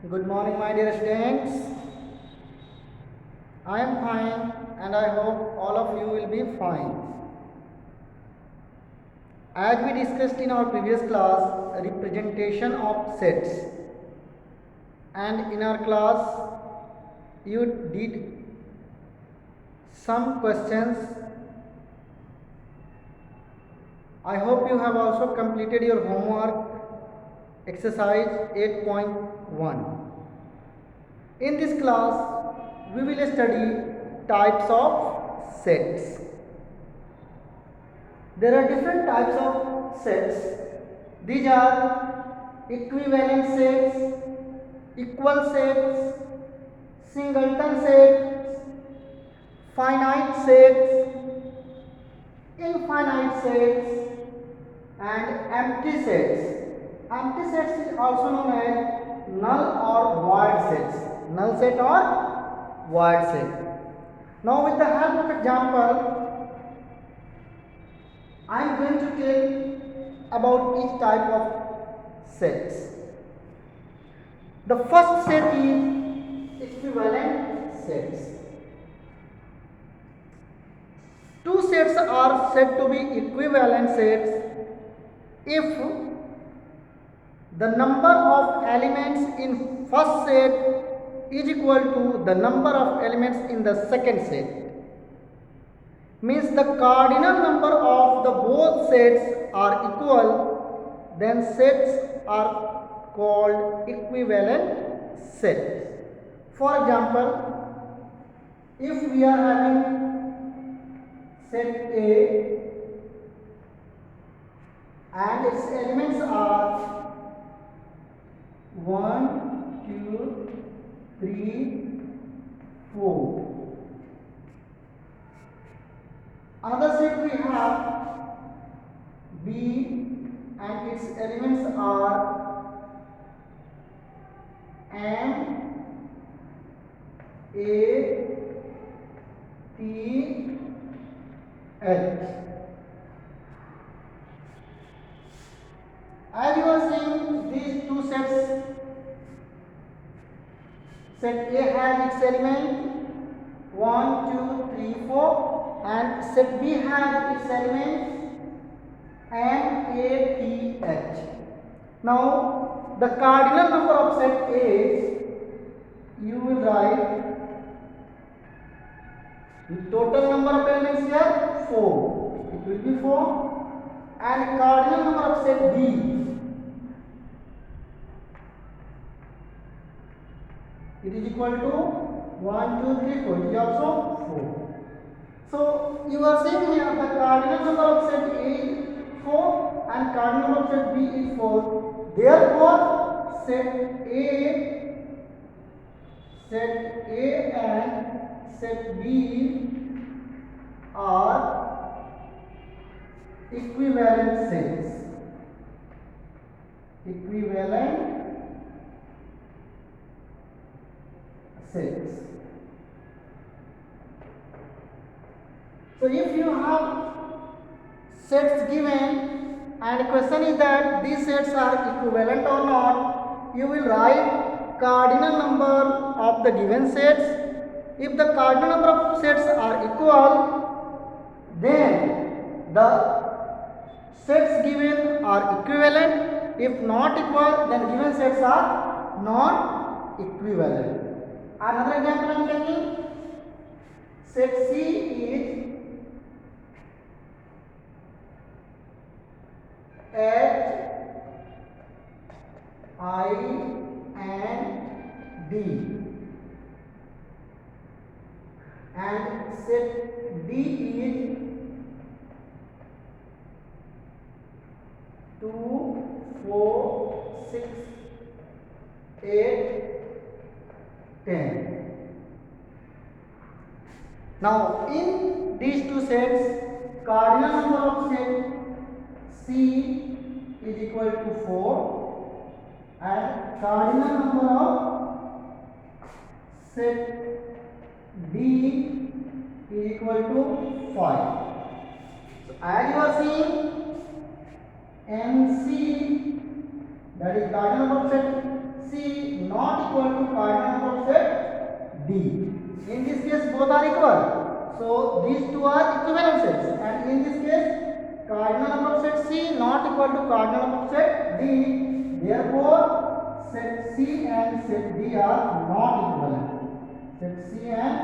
Good morning, my dear students. I am fine and I hope all of you will be fine. As we discussed in our previous class, representation of sets, and in our class, you did some questions. I hope you have also completed your homework exercise 8.1. In this class, we will study types of sets. There are different types of sets. These are equivalent sets, equal sets, singleton sets, finite sets, infinite sets, and empty sets. Empty sets is also known as null or void sets. Null set or void set. Now with the help of example, I am going to tell about each type of sets. The first set is equivalent sets. Two sets are said to be equivalent sets if the number of elements in first set is equal to the number of elements in the second set. Means the cardinal number of the both sets are equal, then sets are called equivalent sets. For example, if we are having set A and its elements are 1, 2, 3, 4. Another set we have B and its elements are M, A, T, H. As you are seeing these two sets, set A has its element 1, 2, 3, 4 and set B has its element M, A, T, H. Now the cardinal number of set A, you will write the total number of elements here 4. It will be 4 and cardinal number of set B, it is equal to 1, 2, 3, 4. It is also 4. So you are seeing here the cardinal number of set A is 4 and cardinal number of set B is 4. Therefore, set A and set B are equivalent sets. Equivalent sets. So if you have sets given and question is that these sets are equivalent or not, you will write cardinal number of the given sets. If the cardinal number of sets are equal, then the sets given are equivalent. If not equal, then given sets are not equivalent. Another example I am taking, set C is H, I and D, and set D is 2, 4, 6, 8, 10. Now in these two sets, cardinal number of set C is equal to 4 and cardinal number of set D is equal to 5. So as you are seeing, MC, that is cardinal number of set C not equal to cardinal number of set D. In this case, both are equal. So these two are equivalent sets, and in this case, cardinal number of set C not equal to cardinal number of set D. Therefore, set C and set D are not equivalent. Set C and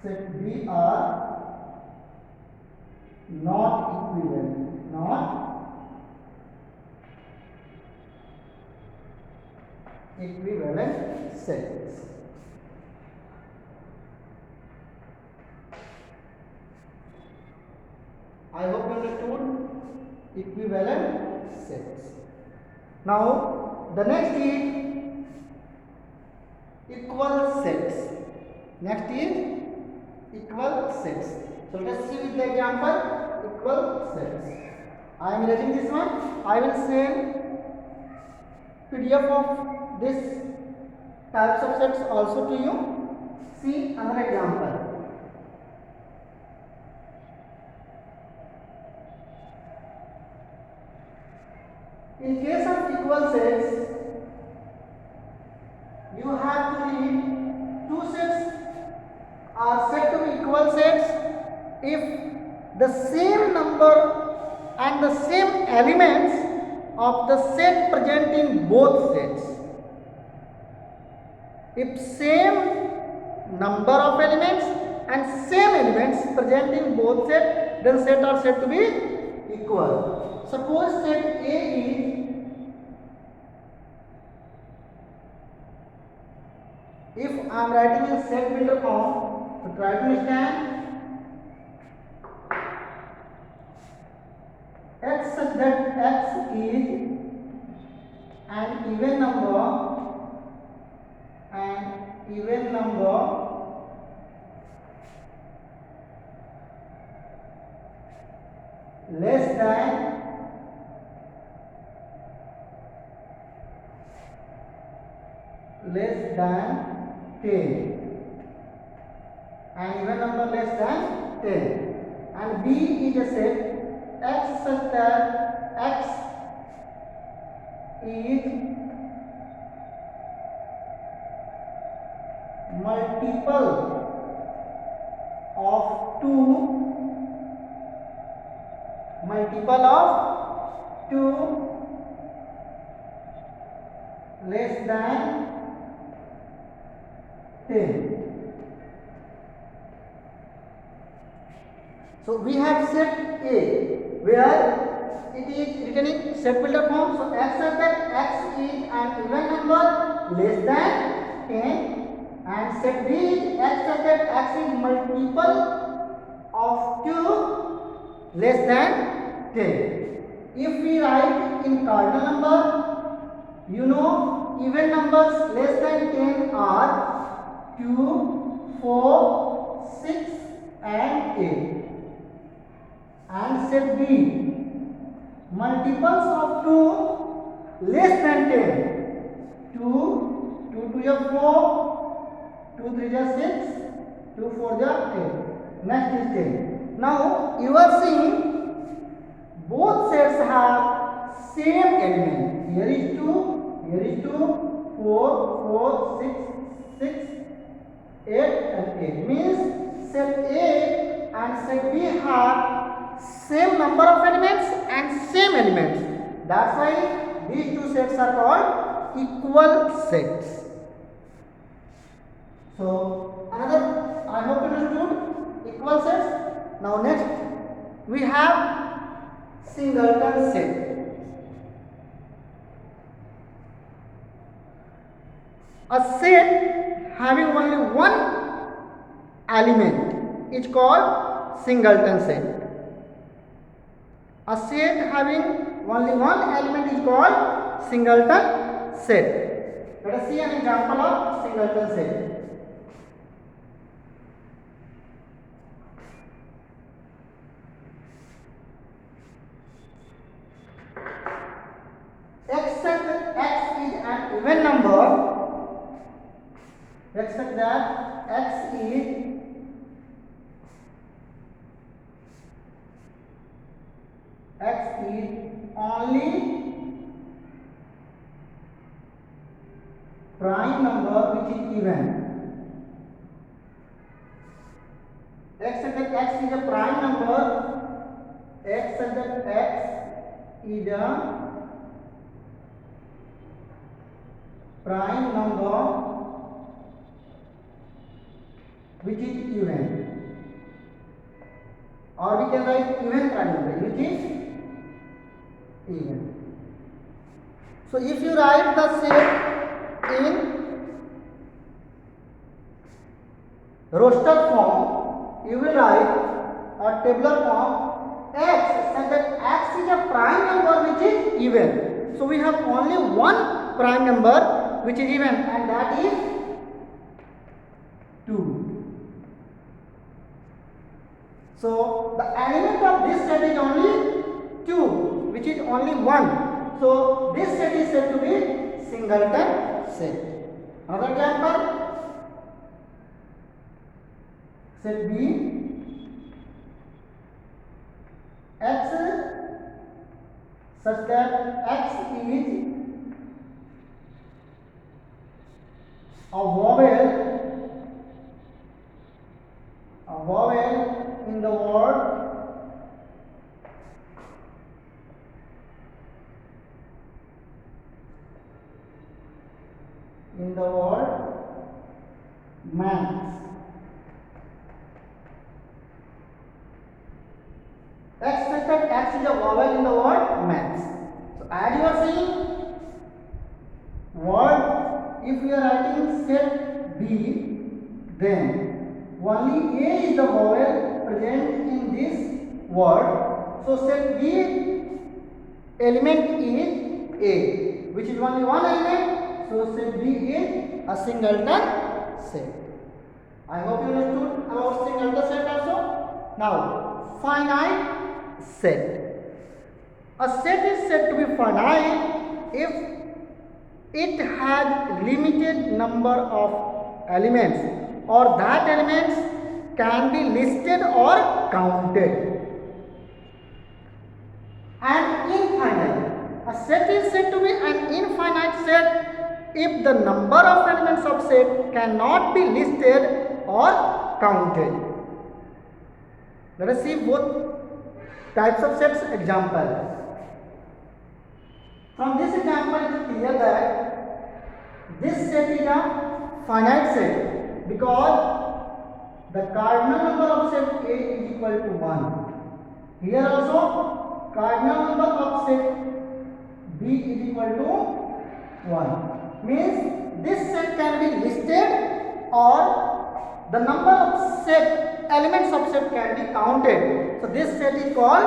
set D are not equivalent. Not equivalent sets. I hope you understood equivalent sets. Now the next is equal sets. Next is equal sets. So let us see with the example equal sets. I am erasing this one. I will send PDF of this types of sets also to you. See another example. In case of equal sets, you have to read two sets are said to be equal sets if the same number and the same elements of the set present in both sets. If same number of elements and same elements present in both sets, then sets are said to be equal. Suppose set A is, if I am writing in set builder form, so try to understand, x such that x is an even number less than less than 10, and even number less than 10, and B is a set x such that x is multiple of 2 less than 10. So we have set A where it is written in set builder form. So x such that x is an even number less than 10, and set B is x such that x is multiple of 2 less than 10. If we write in cardinal number, you know even numbers less than 10 are 2, 4, 6 and 8. And set B, multiples of 2 less than 10. 2 to the 4, 2 3 is 6, 2 4 is 8. Next is 10. Now you are seeing both sets have same element. Here is 2, 4, 6, 8 and 8. Means set A and set B have same number of elements and same elements. That's why these two sets are called equal sets. So another, I hope you understood equal sets. Now next we have singleton set. A set having only one element is called singleton set. A set having only one element is called singleton set. Let us see an example of singleton set. Except x is an even number, except that x is only prime number which is even. X such that x is a prime number. X such that x is a prime number which is even, or we can write even prime number which is even. So if you write the set in roster form, you will write a tabular form x such that x is a prime number which is even. So we have only one prime number which is even, and that is 2. So the element of this set is only 2, which is only 1. So this set is said to be singleton set. Another example, set B, x such that x is a vowel in the word maths. X such that x is a vowel in the word maths. So as you are seeing word, if we are writing set B, then only A is the vowel present in this word. So set B element is A, which is only one element. So set B is a singleton set. I hope you understood about singleton set also. Now finite set. A set is said to be finite if it has limited number of elements, or that elements can be listed or counted. And infinite. A set is said to be an infinite set if the number of elements of set cannot be listed or counted. Let us see both types of sets example. From this example it is clear that this set is a finite set because the cardinal number of set A is equal to 1. Here also cardinal number of set B is equal to 1. Means this set can be listed or the number of set elements of set can be counted. So this set is called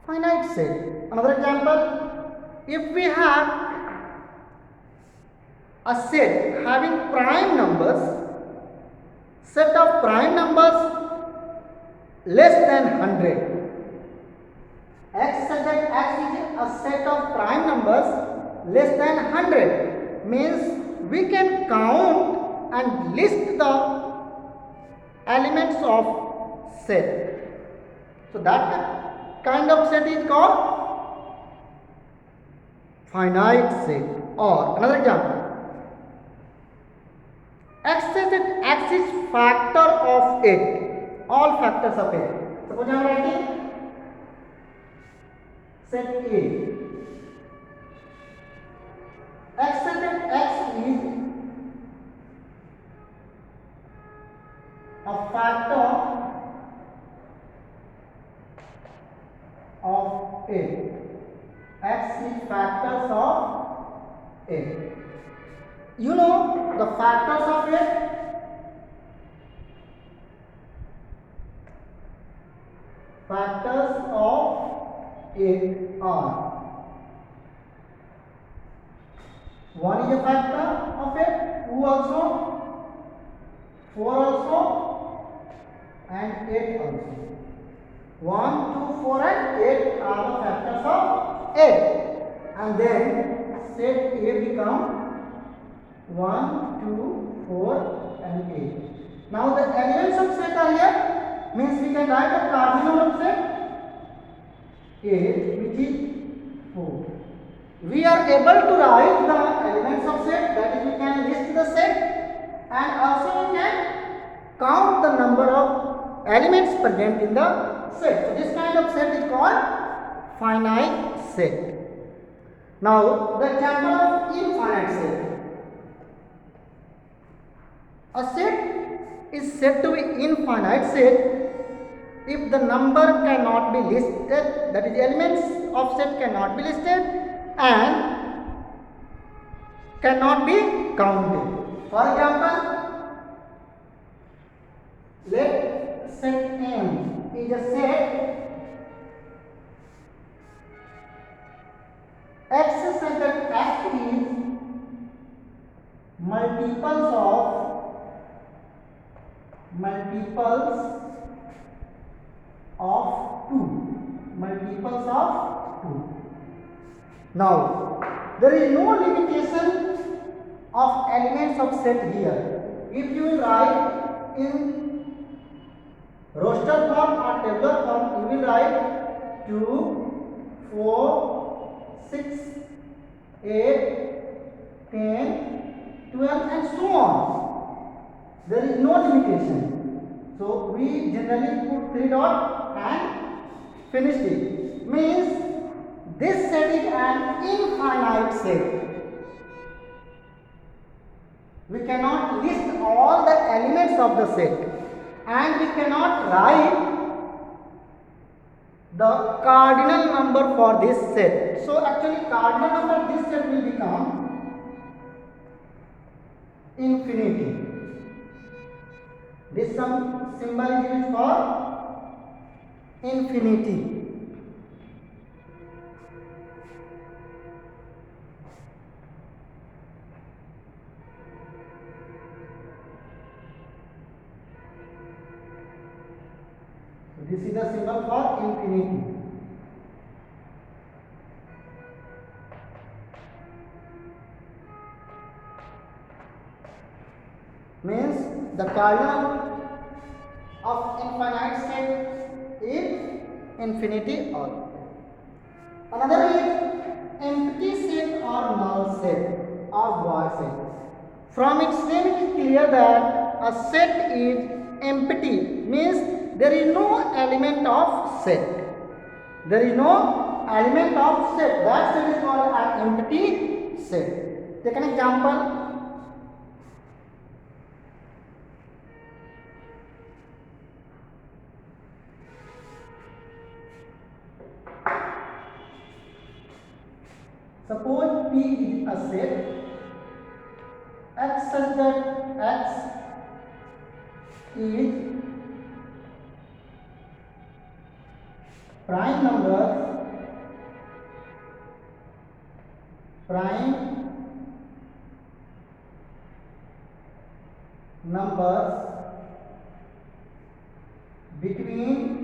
finite set. Another example, if we have a set having prime numbers, set of prime numbers less than 100. X such that x is a set of prime numbers less than 100 means we can count and list the elements of set. So that kind of set is called finite set. Or another example, x says that x is factor of 8, all factors of 8. Suppose I am writing set A. X says that x is a factor of 8. X is factors of 8. You know the factors of 8? Factors of 8 are 1 is a factor of 8, 2 also, 4 also, and 8 also. 1, 2, 4 and 8 are the factors of 8. And then set A become 1, 2, 4 and 8. Now the elements of set are here, means we can write the cardinal of set 8, which is 4. we are able to write the elements of set, that is we can list the set, and also we can count the number of elements present in the set. So this kind of set is called finite set. Now the example of infinite set. A set is said to be infinite set if the number cannot be listed, that is elements of set cannot be listed and cannot be counted. For example, let set M is a set X such that X is multiples of 2. Now there is no limitation of elements of set here. If you will write in roster form or tabular form, you will write 2, 4, 6, 8, 10, 12 and so on. There is no limitation. So we generally put 3 dot and finish it. Means this set is an infinite set. We cannot list all the elements of the set and we cannot write the cardinal number for this set. So actually cardinal number of this set will become infinity. This symbol is used for infinity. So this is the symbol for infinity. Means the cardinal of infinite set is infinity also. Another is empty set or null set or void set. From its name it is clear that a set is empty, means there is no element of set. There is no element of set. That set is called an empty set. Take an example. Suppose P is a set X such that X is prime numbers between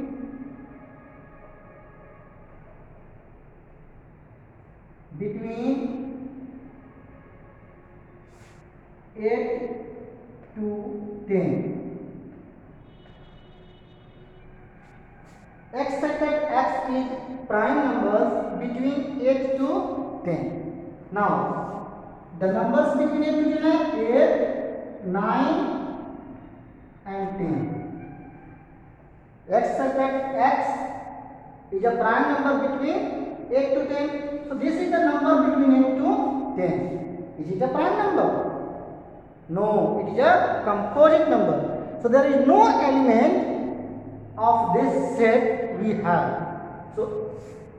8 to 10. X such that X is prime numbers between 8 to 10. Now the numbers between 8 to 10 are 8, 9 and 10. X such that X is a prime number between 8 to 10. So this is the number between 8 to 10. Is it a prime number? No, it is a composite number. So there is no element of this set we have. So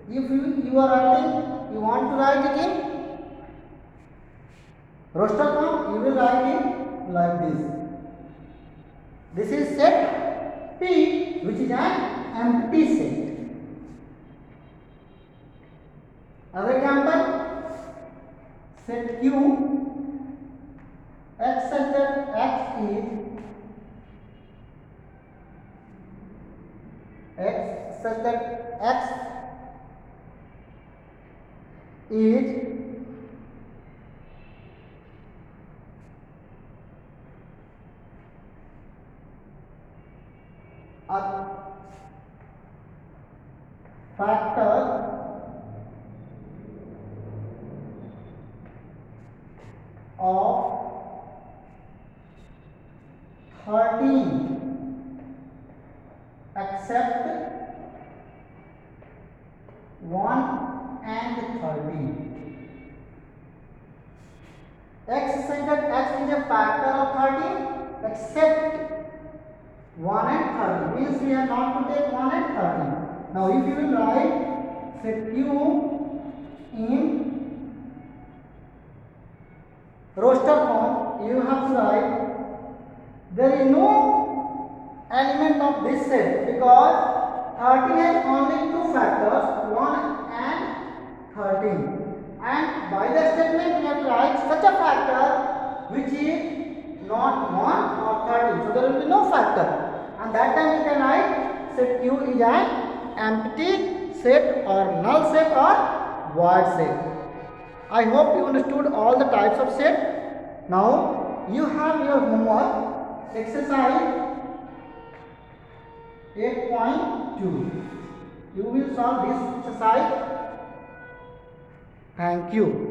if you are writing, you want to write it in roster form, you will write it like this. This is set P, which is an empty set. Another example, set Q, X such that X is a factor of 13 except 1 and 13. X said that x is a factor of 13 except 1 and 13, means we are not to take 1 and 13. Now if you will write set Q in roster form, you have to write there is no element of this set because 13 has only two factors, 1 and 13, and by the statement we have to write such a factor which is not 1 or 13, so there will be no factor, and that time we can write set Q is an empty set or null set or void set. I hope you understood all the types of set. Now you have your homework exercise 8.2. You will solve this exercise. Thank you.